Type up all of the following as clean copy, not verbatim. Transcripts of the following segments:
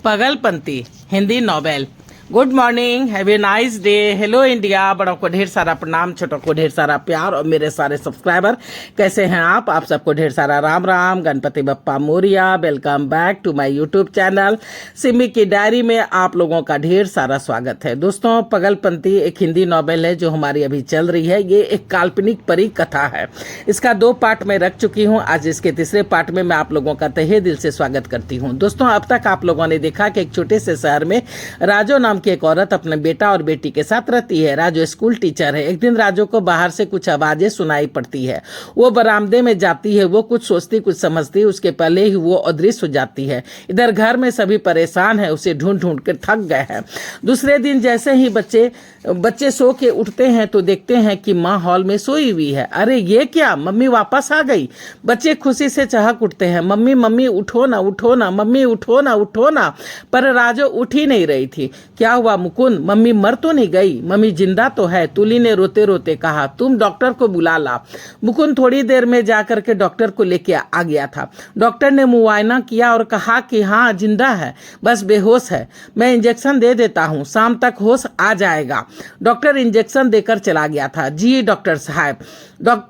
पगलपंती Hindi novel. Good morning, have a nice day. Hello India. बड़ों को ढेर सारा प्रणाम, छोटों को ढेर सारा प्यार और मेरे सारे सब्सक्राइबर कैसे हैं आप सबको ढेर सारा राम राम, गणपति बप्पा मोरिया। Welcome back to my YouTube channel Simi की डायरी में आप लोगों का ढेर सारा स्वागत है। दोस्तों, पगलपंती एक हिंदी नॉवेल है जो हमारी अभी चल रही है। ये एक काल्पनिक परी कथा है। इसका 2 पार्ट में रख चुकी हूँ। आज इसके तीसरे पार्ट में मैं आप लोगों का तहे दिल से स्वागत करती हूँ। दोस्तों, अब तक आप लोगों ने देखा कि एक छोटे से शहर में राजो नाम की एक औरत अपने बेटा और बेटी के साथ रहती है। राजो स्कूल टीचर है। एक दिन राजो को बाहर से कुछ आवाजें सुनाई पड़ती है। वो बरामदे में जाती है। वो कुछ सोचती कुछ समझती, उसके पहले ही वो अदृश्य हो जाती है। इधर घर में सभी परेशान है, उसे ढूंढ ढूंढ कर थक गए हैं। दूसरे दिन जैसे ही बच्चे सो के उठते हैं तो देखते हैं कि माँ हॉल में सोई हुई है। अरे ये क्या, मम्मी वापस आ गई। बच्चे खुशी से चहक उठते हैं, मम्मी मम्मी उठो ना, उठो ना, मम्मी उठो ना, उठो ना। पर राजो उठ ही नहीं रही थी। क्या हुआ मुकुंद, मम्मी मर तो नहीं गई? मम्मी जिंदा तो है, तुली ने रोते रोते कहा। तुम डॉक्टर को बुला ला। मुकुंद थोड़ी देर में जाकर के डॉक्टर को लेके आ गया था। डॉक्टर ने मुआयना किया और कहा कि हाँ जिंदा है, बस बेहोश है। मैं इंजेक्शन दे देता हूँ, शाम तक होश आ जाएगा। डॉक्टर इंजेक्शन देकर चला गया था। जी डॉक्टर साहब।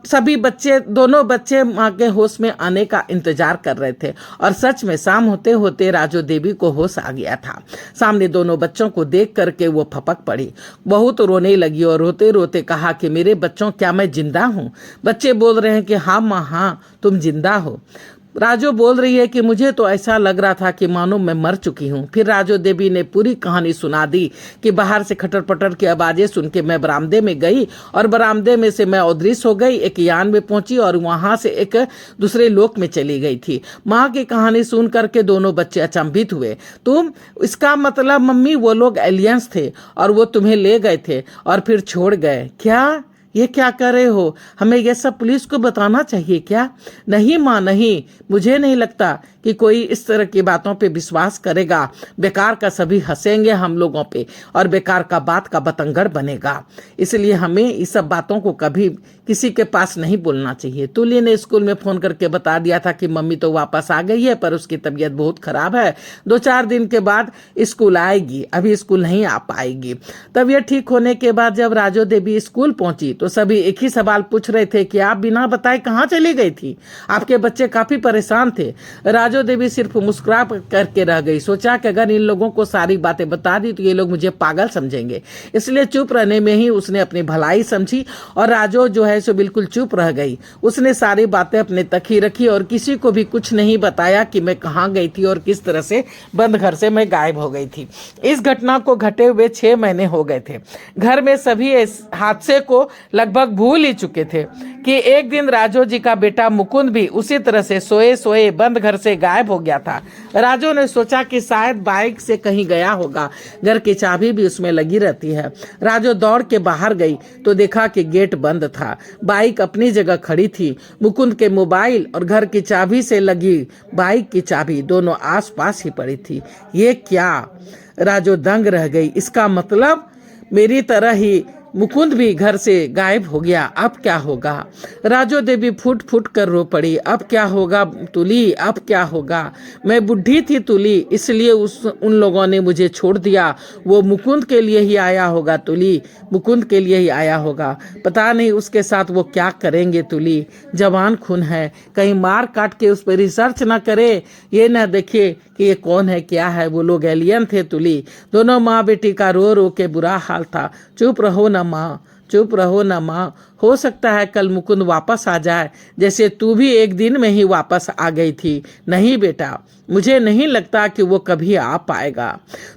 सभी दोनों बच्चे माँ के होश में आने का इंतजार कर रहे थे और सच में शाम होते होते राजो देवी को होश आ गया था। सामने दोनों बच्चों को देख करके वो फपक पड़ी, बहुत रोने लगी और रोते रोते कहा कि मेरे बच्चों, क्या मैं जिंदा हूँ? बच्चे बोल रहे हैं कि हाँ माँ, हाँ तुम जिंदा हो। राजो बोल रही है कि मुझे तो ऐसा लग रहा था कि मानो मैं मर चुकी हूँ। फिर राजो देवी ने पूरी कहानी सुना दी कि बाहर से खटर पटर की आवाजें सुन के मैं बरामदे में गई और बरामदे में से मैं अदृश्य हो गई, एक यान में पहुंची और वहां से एक दूसरे लोक में चली गई थी। माँ की कहानी सुन करके दोनों बच्चे अचंभित हुए। तुम, इसका मतलब मम्मी वो लोग एलियंस थे और वो तुम्हें ले गए थे और फिर छोड़ गए? क्या ये क्या कर रहे हो? हमें ये सब पुलिस को बताना चाहिए क्या? नहीं माँ नहीं, मुझे नहीं लगता कि कोई इस तरह की बातों पे विश्वास करेगा। बेकार का सभी हंसेंगे हम लोगों पे और बेकार का बात का बतंगड़ बनेगा। इसलिए हमें इस सब बातों को कभी किसी के पास नहीं बोलना चाहिए। तुली ने स्कूल में फोन करके बता दिया था कि मम्मी तो वापस आ गई है पर उसकी तबीयत बहुत खराब है, 2-4 दिन के बाद स्कूल आएगी, अभी स्कूल नहीं आ पाएगी। तबीयत ठीक होने के बाद जब राजो देवी स्कूल पहुंची तो सभी एक ही सवाल पूछ रहे थे कि आप बिना बताए कहाँ चली गई थी? आपके बच्चे काफी परेशान थे। राजो देवी सिर्फ मुस्कुरा करके रह गई। सोचा कि अगर इन लोगों को सारी बातें बता दी तो ये लोग मुझे पागल समझेंगे, इसलिए चुप रहने में ही उसने अपनी भलाई समझी और राजो जो है सो बिल्कुल चुप रह गई। उसने सारी बातें अपने तक ही रखी और किसी को भी कुछ नहीं बताया कि मैं कहाँ गई थी और किस तरह से बंद घर से मैं गायब हो गई थी। इस घटना को घटे हुए 6 महीने हो गए थे। घर में सभी इस हादसे को लगभग भूल ही चुके थे कि एक दिन राजो जी का बेटा मुकुंद भी उसी तरह से सोए सोए बंद घर से गायब हो गया था। राजो ने सोचा कि शायद बाइक से कहीं गया होगा, घर की चाबी भी उसमें लगी रहती है। राजो दौड़ के बाहर गई तो देखा कि गेट बंद था, बाइक अपनी जगह खड़ी थी। मुकुंद के मोबाइल और घर की चाबी से लगी बाइक की चाबी दोनों आसपास ही पड़ी थी। ये क्या? राजो दंग रह गई। इसका मतलब मेरी तरह ही मुकुंद भी घर से गायब हो गया। अब क्या होगा? राजो देवी फुट फुट कर रो पड़ी। अब क्या होगा तुली, अब क्या होगा? मैं बुढ़ी थी तुली, इसलिए उन लोगों ने मुझे छोड़ दिया। वो मुकुंद के लिए ही आया होगा तुली, मुकुंद के लिए ही आया होगा। पता नहीं उसके साथ वो क्या करेंगे तुली। जवान खून है, कहीं मार काट के उस पर रिसर्च ना करे, ये ना देखे कि ये कौन है क्या है। वो लोग एलियन थे तुली। दोनों माँ बेटी का रो रो के बुरा हाल था। चुप रहो ना माँ, चुप रहो ना माँ। हो सकता है कल मुकुंद वापस आ जाए, जैसे तू भी एक दिन में ही वापस आ गई थी। नहीं बेटा, मुझे नहीं लगता कि वो कभी आ पाएगा।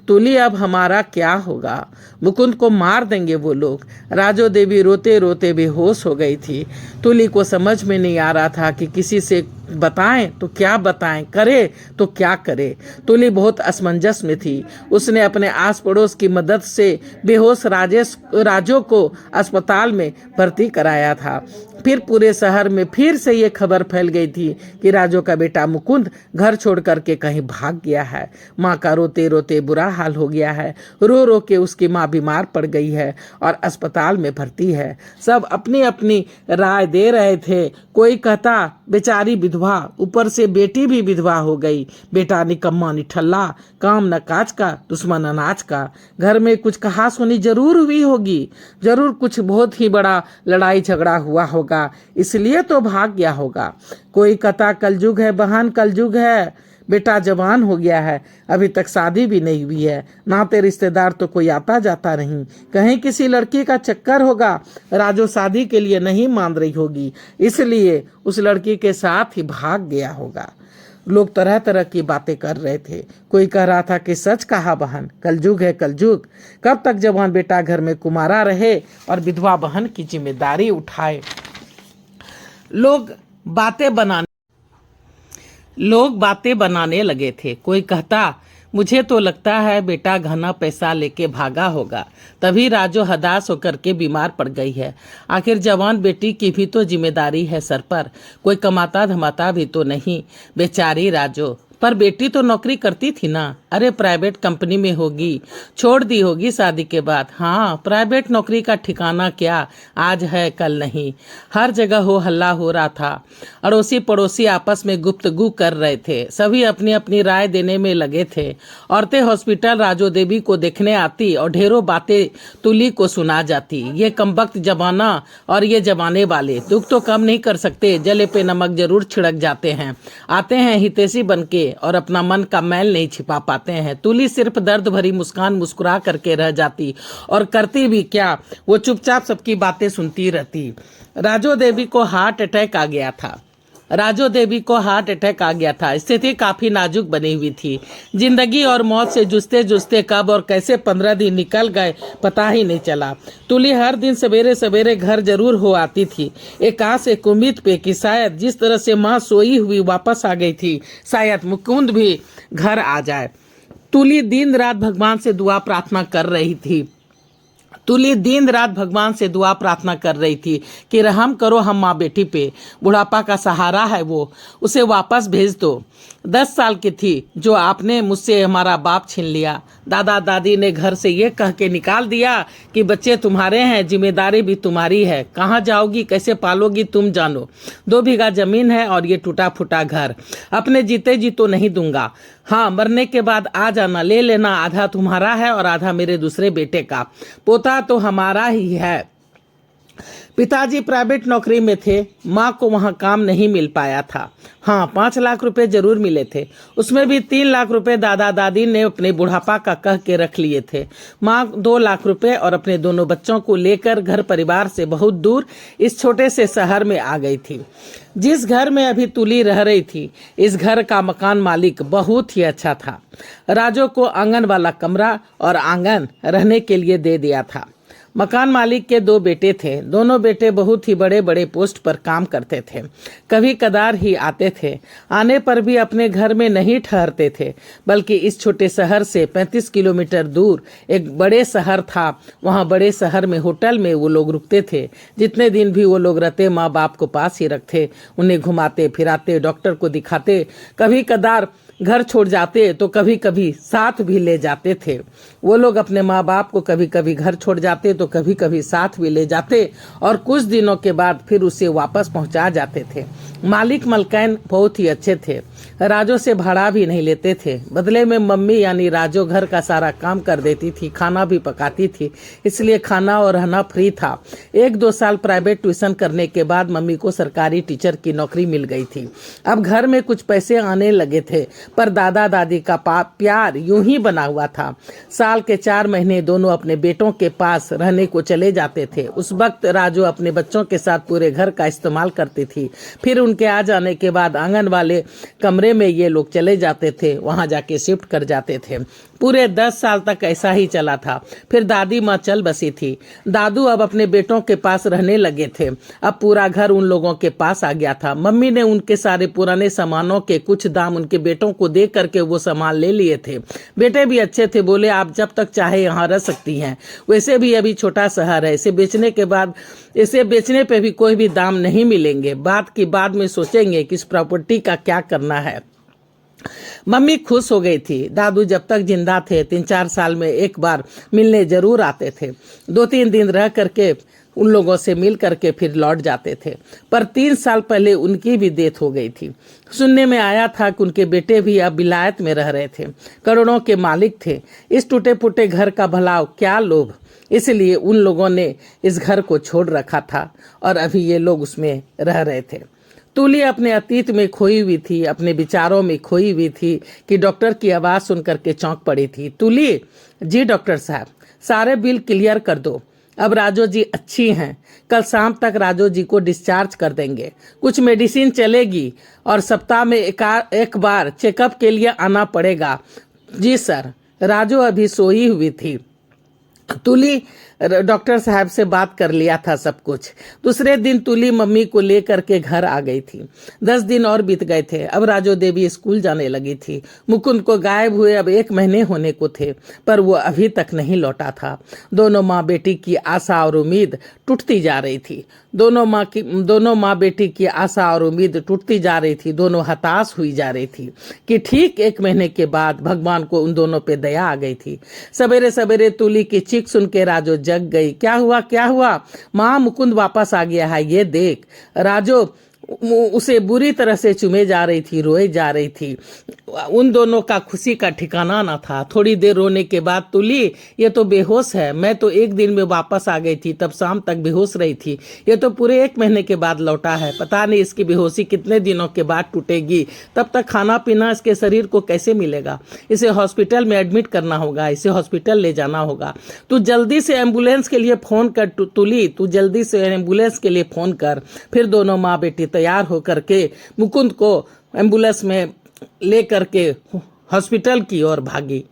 तुली, अब हमारा क्या होगा? मुकुंद को मार देंगे वो लोग। राजो देवी रोते रोते बेहोश हो गई थी। तुली को समझ में नहीं आ रहा था कि किसी से बताएं तो क्या बताएं, करे तो क्या करे। तुली बहुत असमंजस में थी। उसने अपने आस पड़ोस की मदद से बेहोश राजो को अस्पताल में भर्ती शादी कराया था। फिर पूरे शहर में फिर से ये खबर फैल गई थी कि राजू का बेटा मुकुंद घर छोड़ करके कहीं भाग गया है। माँ का रोते रोते बुरा हाल हो गया है। रो रो के उसकी माँ बीमार पड़ गई है और अस्पताल में भर्ती है। सब अपनी अपनी राय दे रहे थे। कोई कहता बेचारी विधवा, ऊपर से बेटी भी विधवा हो गई। बेटा निकम्मा निठल्ला, काम न काज का, दुश्मन अनाज का। घर में कुछ कहा सुनी जरूर हुई होगी, जरूर कुछ बहुत ही बड़ा लड़ाई झगड़ा हुआ होगा, इसलिए तो भाग गया होगा। कोई कहता कलयुग है बहन, कलयुग है। बेटा जवान हो गया है, अभी तक शादी भी नहीं हुई है, नाते रिश्तेदार तो कोई आता जाता नहीं, कहीं किसी लड़की का चक्कर होगा। राजू शादी के लिए नहीं मान रही होगी, इसलिए उस लड़की के साथ ही भाग गया होगा। लोग तरह तरह की बातें कर रहे थे। कोई कह रहा था कि सच कहा बहन, कलयुग है कलयुग। कब तक जवान बेटा घर में कुमारा रहे और विधवा बहन की जिम्मेदारी उठाए। लोग बातें बनाने लगे थे। कोई कहता मुझे तो लगता है बेटा घना पैसा लेके भागा होगा, तभी राजू हताश होकर के बीमार पड़ गई है। आखिर जवान बेटी की भी तो जिम्मेदारी है सर पर, कोई कमाता धमाता भी तो नहीं। बेचारी राजू, पर बेटी तो नौकरी करती थी ना। अरे प्राइवेट कंपनी में होगी, छोड़ दी होगी शादी के बाद। हाँ, प्राइवेट नौकरी का ठिकाना क्या, आज है कल नहीं। हर जगह हो हल्ला हो रहा था। अड़ोसी पड़ोसी आपस में गुफ्तगू कर रहे थे, सभी अपनी अपनी राय देने में लगे थे। औरतें हॉस्पिटल राजू देवी को देखने आती और ढेरों बातें तुली को सुना जाती। ये कमबख्त जमाना और ये जमाने वाले दुख तो कम नहीं कर सकते, जले पे नमक जरूर छिड़क जाते हैं। आते हैं हितैषी बन के और अपना मन का मैल नहीं छिपा पाते हैं। तुली सिर्फ दर्द भरी मुस्कान मुस्कुरा करके रह जाती और करती भी क्या, वो चुपचाप सबकी बातें सुनती रहती। राजू देवी को हार्ट अटैक आ गया था। स्थिति काफी नाजुक बनी हुई थी। जिंदगी और मौत से जूझते जूझते कब और कैसे 15 दिन निकल गए पता ही नहीं चला। तुली हर दिन सवेरे सवेरे घर जरूर हो आती थी, एक आस एक उम्मीद पे कि शायद जिस तरह से माँ सोई हुई वापस आ गई थी, शायद मुकुंद भी घर आ जाए। तुली दिन रात भगवान से दुआ प्रार्थना कर रही थी कि रहम करो हम माँ बेटी पे, बुढ़ापा का सहारा है वो, उसे वापस भेज दो। 10 साल की थी जो आपने मुझसे हमारा बाप छीन लिया। दादा दादी ने घर से ये कह के निकाल दिया कि बच्चे तुम्हारे हैं, जिम्मेदारी भी तुम्हारी है, कहाँ जाओगी कैसे पालोगी तुम जानो। 2 बीघा जमीन है और ये टूटा फूटा घर, अपने जीते जी तो नहीं दूंगा। हाँ, मरने के बाद आ जाना, ले लेना, आधा तुम्हारा है और आधा मेरे दूसरे बेटे का। पोता तो हमारा ही है। पिताजी प्राइवेट नौकरी में थे, माँ को वहाँ काम नहीं मिल पाया था। हाँ, 5 लाख रुपए जरूर मिले थे, उसमें भी 3 लाख रुपए दादा दादी ने अपने बुढ़ापा का कह के रख लिए थे। माँ 2 लाख रुपए और अपने दोनों बच्चों को लेकर घर परिवार से बहुत दूर इस छोटे से शहर में आ गई थी। जिस घर में अभी तुली रह रही थी, इस घर का मकान मालिक बहुत ही अच्छा था। राजू को आंगन वाला कमरा और आंगन रहने के लिए दे दिया था। मकान मालिक के 2 बेटे थे, दोनों बेटे बहुत ही बड़े बड़े पोस्ट पर काम करते थे। कभी कदार ही आते थे, आने पर भी अपने घर में नहीं ठहरते थे, बल्कि इस छोटे शहर से 35 किलोमीटर दूर एक बड़े शहर था। वहाँ बड़े शहर में होटल में वो लोग रुकते थे। जितने दिन भी वो लोग रहते, माँ बाप को पास ही रखते, उन्हें घुमाते फिराते, डॉक्टर को दिखाते। कभी कदार घर छोड़ जाते तो कभी कभी साथ भी ले जाते थे। वो लोग अपने माँ बाप को कभी कभी घर छोड़ जाते तो कभी कभी साथ भी ले जाते और कुछ दिनों के बाद फिर उसे वापस पहुंचा जाते थे। मालिक मलकैन बहुत ही अच्छे थे, राजू से भाड़ा भी नहीं लेते थे। बदले में मम्मी यानी राजू घर का सारा काम कर देती थी, खाना भी पकाती थी, इसलिए खाना और रहना फ्री था। 1-2 साल प्राइवेट ट्यूशन करने के बाद मम्मी को सरकारी टीचर की नौकरी मिल गई थी। अब घर में कुछ पैसे आने लगे थे, पर दादा दादी का प्यार यूं ही बना हुआ था। साल के 4 महीने दोनों अपने बेटों के पास रहने को चले जाते थे। उस वक्त राजू अपने बच्चों के साथ पूरे घर का इस्तेमाल करती थी। फिर उनके आ जाने के बाद आंगन वाले कमरे में ये लोग चले जाते थे, वहां जाके शिफ्ट कर जाते थे। पूरे 10 साल तक ऐसा ही चला था। फिर दादी माँ चल बसी थी। दादू अब अपने बेटों के पास रहने लगे थे। अब पूरा घर उन लोगों के पास आ गया था। मम्मी ने उनके सारे पुराने सामानों के कुछ दाम उनके बेटों को दे करके वो सामान ले लिए थे। बेटे भी अच्छे थे, बोले आप जब तक चाहे यहाँ रह सकती हैं। वैसे भी अभी छोटा शहर है, इसे बेचने के बाद इसे बेचने पे भी कोई भी दाम नहीं मिलेंगे। बात की बाद में सोचेंगे कि इस प्रॉपर्टी का क्या करना है। मम्मी खुश हो गई थी। दादू जब तक जिंदा थे 3-4 साल में एक बार मिलने जरूर आते थे। 2-3 दिन रह करके उन लोगों से मिल करके फिर लौट जाते थे। पर 3 साल पहले उनकी भी डेथ हो गई थी। सुनने में आया था कि उनके बेटे भी अब विलायत में रह रहे थे, करोड़ों के मालिक थे। इस टूटे फूटे घर का भला क्या लोभ, इसलिए उन लोगों ने इस घर को छोड़ रखा था और अभी ये लोग उसमें रह रहे थे। तुली अपने अतीत में खोई हुई थी, अपने विचारों में खोई हुई थी कि डॉक्टर की आवाज़ सुन करके चौंक पड़ी थी। तुली, जी डॉक्टर साहब, सारे बिल क्लियर कर दो। अब राजो जी अच्छी हैं, कल शाम तक राजो जी को डिस्चार्ज कर देंगे। कुछ मेडिसिन चलेगी और सप्ताह में एक बार चेकअप के लिए आना पड़ेगा। जी सर। राजो अभी सोई हुई थी। तुली डॉक्टर साहब से बात कर लिया था सब कुछ। दूसरे दिन तुली मम्मी को लेकर के घर आ गई थी। 10 दिन और बीत गए थे। अब राजो देवी स्कूल जाने लगी थी। मुकुंद को गायब हुए अब 1 महीने होने को थे, पर वो अभी तक नहीं लौटा था। दोनों माँ बेटी की आशा और उम्मीद टूटती जा रही थी। दोनों माँ बेटी की आशा और उम्मीद टूटती जा रही थी। दोनों हताश हुई जा रही थी कि ठीक 1 महीने के बाद भगवान को उन दोनों पे दया आ गई थी। सवेरे सवेरे तुली की चीख सुन के राजो जग गई। क्या हुआ क्या हुआ? माँ, मुकुंद वापस आ गया है, ये देख। राजो उसे बुरी तरह से चूमे जा रही थी, रोए जा रही थी। उन दोनों का खुशी का ठिकाना ना था। थोड़ी देर रोने के बाद तुली, ये तो बेहोश है। मैं तो 1 दिन में वापस आ गई थी, तब शाम तक बेहोश रही थी। ये तो पूरे 1 महीने के बाद लौटा है। पता नहीं इसकी बेहोशी कितने दिनों के बाद टूटेगी। तब तक खाना पीना इसके शरीर को कैसे मिलेगा? इसे हॉस्पिटल में एडमिट करना होगा, इसे हॉस्पिटल ले जाना होगा। तू जल्दी से एम्बुलेंस के लिए फोन कर। तुली, तू जल्दी से एम्बुलेंस के लिए फोन कर। फिर दोनों माँ बेटी तैयार होकर के मुकुंद को एम्बुलेंस में ले करके हॉस्पिटल की ओर भागी।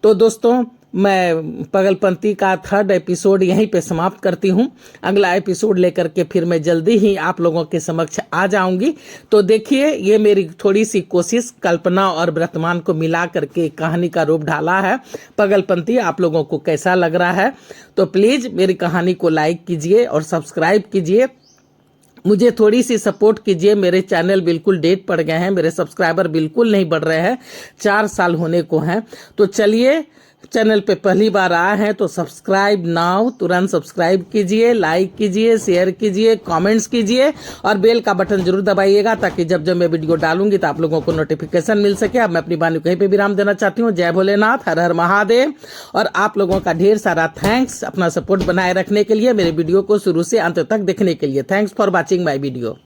तो दोस्तों, मैं पागलपंती का 3rd एपिसोड यहीं पे समाप्त करती हूँ। अगला एपिसोड लेकर के फिर मैं जल्दी ही आप लोगों के समक्ष आ जाऊंगी। तो देखिए, ये मेरी थोड़ी सी कोशिश कल्पना और वर्तमान को मिला करके कहानी का रूप ढाला है। पागलपंती आप लोगों को कैसा लग रहा है? तो प्लीज़ मेरी कहानी को लाइक कीजिए और सब्सक्राइब कीजिए। मुझे थोड़ी सी सपोर्ट कीजिए। मेरे चैनल बिल्कुल डेड पड़ गए हैं, मेरे सब्सक्राइबर बिल्कुल नहीं बढ़ रहे हैं। 4 साल होने को हैं। तो चलिए, चैनल पे पहली बार आए हैं तो सब्सक्राइब नाउ, तुरंत सब्सक्राइब कीजिए, लाइक कीजिए, शेयर कीजिए, कमेंट्स कीजिए और बेल का बटन जरूर दबाइएगा, ताकि जब जब मैं वीडियो डालूंगी तो आप लोगों को नोटिफिकेशन मिल सके। अब मैं अपनी वाणी कहीं पे विराम देना चाहती हूँ। जय भोलेनाथ, हर हर महादेव। और आप लोगों का ढेर सारा थैंक्स अपना सपोर्ट बनाए रखने के लिए, मेरे वीडियो को शुरू से अंत तक देखने के लिए। Thanks for watching my video.